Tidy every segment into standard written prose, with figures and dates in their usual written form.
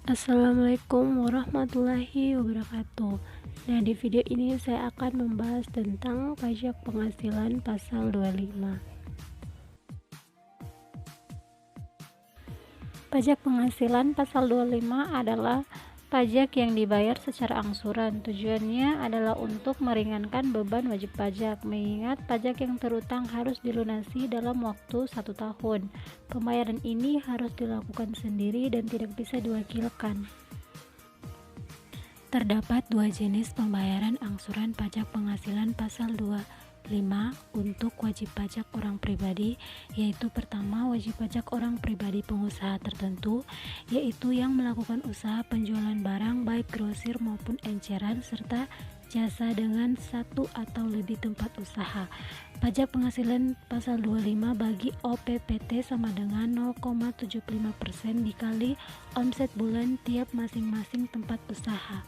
Assalamualaikum warahmatullahi wabarakatuh. Nah, di video ini saya akan membahas tentang pajak penghasilan pasal 25. Pajak penghasilan pasal 25 adalah pajak yang dibayar secara angsuran. Tujuannya adalah untuk meringankan beban wajib pajak, mengingat pajak yang terutang harus dilunasi dalam waktu 1 tahun. Pembayaran ini harus dilakukan sendiri dan tidak bisa diwakilkan. Terdapat dua jenis pembayaran angsuran pajak penghasilan pasal 25 untuk wajib pajak orang pribadi, yaitu pertama, wajib pajak orang pribadi pengusaha tertentu, yaitu yang melakukan usaha penjualan barang baik grosir maupun enceran serta jasa dengan satu atau lebih tempat usaha. Pajak penghasilan pasal 25 bagi OPPT sama dengan 0,75% dikali omset bulan tiap masing-masing tempat usaha.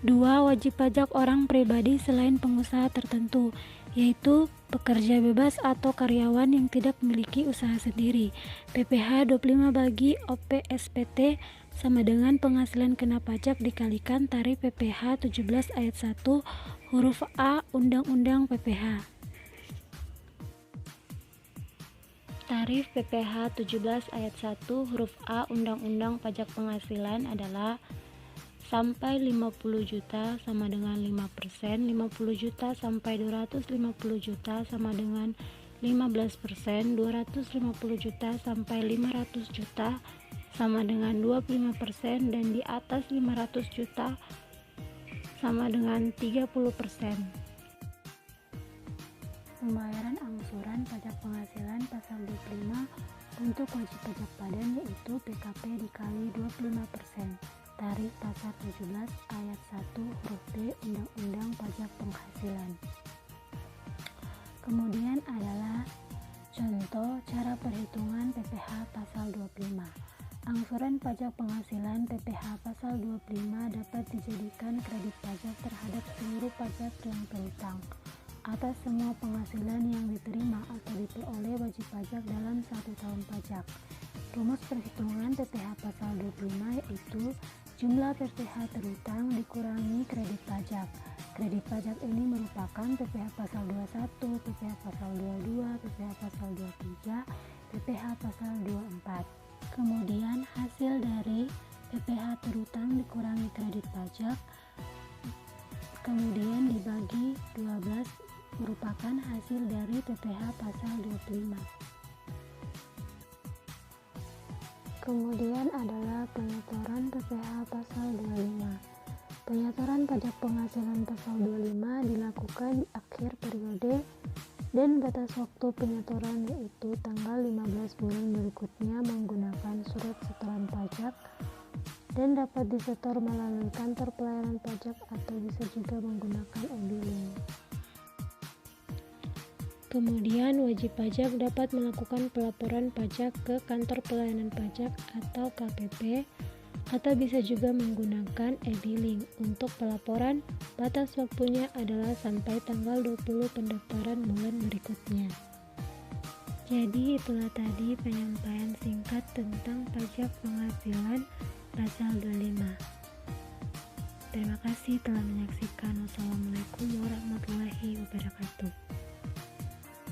2. Wajib pajak orang pribadi selain pengusaha tertentu, yaitu pekerja bebas atau karyawan yang tidak memiliki usaha sendiri. PPh 25 bagi OPSPT sama dengan penghasilan kena pajak dikalikan tarif PPh 17 ayat 1 huruf A Undang-Undang PPh. Tarif PPh 17 ayat 1 huruf A Undang-Undang Pajak Penghasilan adalah sampai 50 juta sama dengan 5%, 50 juta sampai 250 juta sama dengan 15%, 250 juta sampai 500 juta sama dengan 25%, dan di atas 500 juta sama dengan 30%. Pembayaran angsuran pajak penghasilan pasal 25 untuk wajib pajak padan yaitu PKP dikali 25%. Tarif pasal 17 ayat 1 huruf B Undang-Undang Pajak Penghasilan. Kemudian adalah contoh cara perhitungan PPh pasal 25. Angsuran pajak penghasilan PPh pasal 25 dapat dijadikan kredit pajak terhadap seluruh pajak yang terutang atas semua penghasilan yang diterima atau diperoleh wajib pajak dalam 1 tahun pajak. Rumus perhitungan PPh pasal 25 yaitu jumlah PPh terutang dikurangi kredit pajak. Kredit pajak ini merupakan PPh pasal 21, PPh pasal 22, PPh pasal 23, PPh pasal 24. Kemudian hasil dari PPh terutang dikurangi kredit pajak kemudian dibagi 12 merupakan hasil dari PPh pasal 25. Kemudian adalah penyetoran PPh pasal 25. Penyetoran pajak penghasilan pasal 25 dilakukan di akhir periode dan batas waktu penyetoran yaitu tanggal 15 bulan berikutnya menggunakan surat setoran pajak dan dapat disetor melalui kantor pelayanan pajak atau bisa juga menggunakan e-billing. Kemudian wajib pajak dapat melakukan pelaporan pajak ke kantor pelayanan pajak atau KPP atau bisa juga menggunakan e-billing. Untuk pelaporan, batas waktunya adalah sampai tanggal 20 pendaftaran bulan berikutnya. Jadi itulah tadi penyampaian singkat tentang pajak penghasilan pasal 25. Terima kasih telah menyaksikan. Wassalamualaikum.